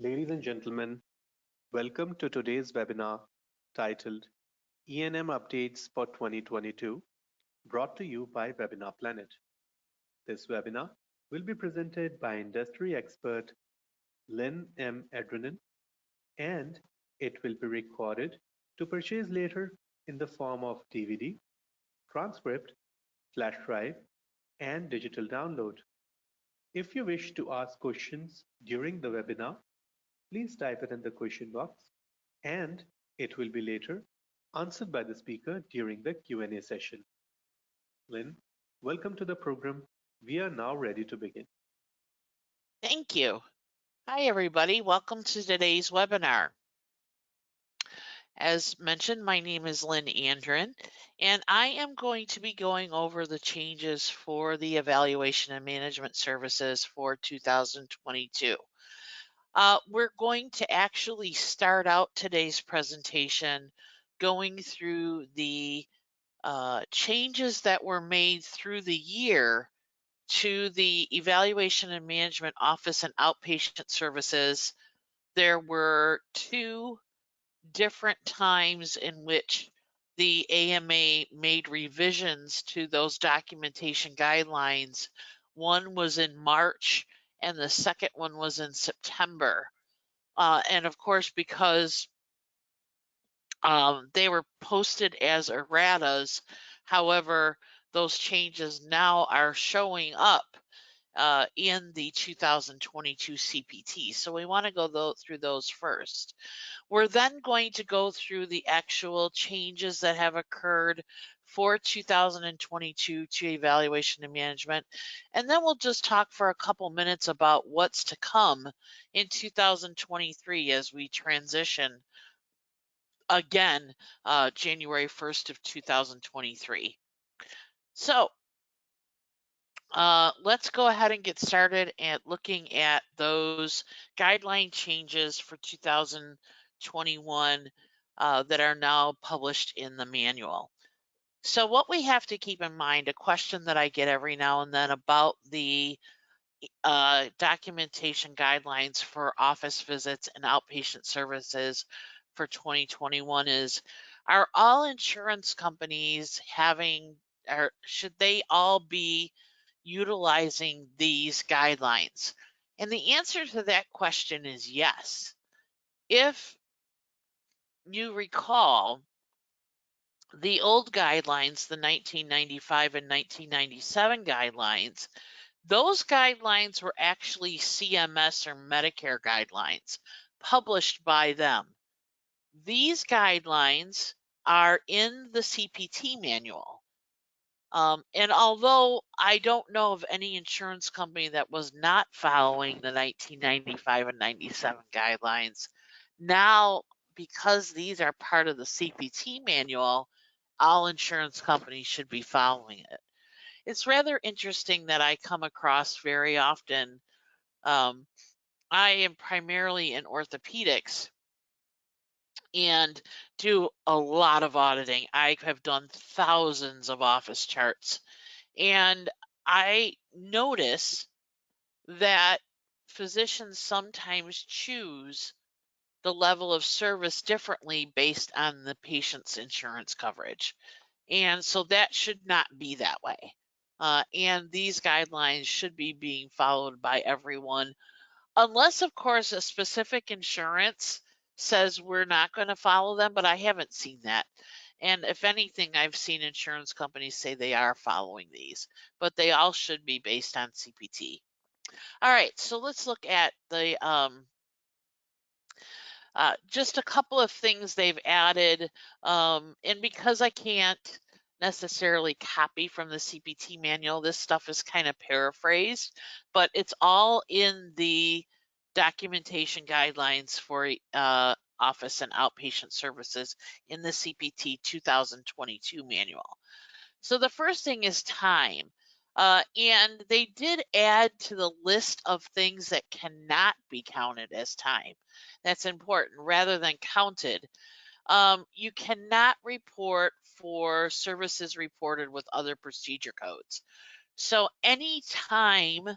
Ladies and gentlemen, welcome to today's webinar titled E&M Updates for 2022, brought to you by Webinar Planet. This webinar will be presented by industry expert Lynn M. Edrinin, and it will be recorded to purchase later in the form of DVD, transcript, flash drive, and digital download. If you wish to ask questions during the webinar, please type it in the question box and it will be later answered by the speaker during the Q&A session. Lynn, welcome to the program. We are now ready to begin. Thank you. Hi, everybody. Welcome to today's webinar. As mentioned, my name is Lynn Andrin, and I am going to be going over the changes for the evaluation and management services for 2022. We're going to actually start out today's presentation going through the changes that were made through the year to the evaluation and management office and outpatient services. There were two different times in which the AMA made revisions to those documentation guidelines. One was in March and the second one was in September. And of course, because they were posted as erratas, however, those changes now are showing up in the 2022 CPT. So we want to go through those first. We're then going to go through the actual changes that have occurred for 2022 to evaluation and management. And then we'll just talk for a couple minutes about what's to come in 2023 as we transition again, January 1st of 2023. So let's go ahead and get started at looking at those guideline changes for 2021 that are now published in the manual. So what we have to keep in mind, a question that I get every now and then about the documentation guidelines for office visits and outpatient services for 2021 is, are all insurance companies having, or should they all be utilizing these guidelines? And the answer to that question is yes. If you recall, the old guidelines, the 1995 and 1997 guidelines, those guidelines were actually CMS or Medicare guidelines published by them. These guidelines are in the CPT manual. And although I don't know of any insurance company that was not following the 1995 and 97 guidelines, now because these are part of the CPT manual, all insurance companies should be following it. It's rather interesting that I come across very often. I am primarily in orthopedics and do a lot of auditing. I have done thousands of office charts. And I notice that physicians sometimes choose the level of service differently based on the patient's insurance coverage. And so that should not be that way. And these guidelines should be being followed by everyone, unless, of course, a specific insurance says we're not going to follow them, but I haven't seen that. And if anything, I've seen insurance companies say they are following these, but they all should be based on CPT. All right, so let's look at the just a couple of things they've added. And because I can't necessarily copy from the CPT manual, this stuff is kind of paraphrased, but it's all in the documentation guidelines for office and outpatient services in the CPT 2022 manual. So the first thing is time. And they did add to the list of things that cannot be counted as time. That's important rather than counted. You cannot report for services reported with other procedure codes. So any time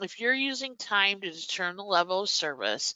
If you're using time to determine the level of service,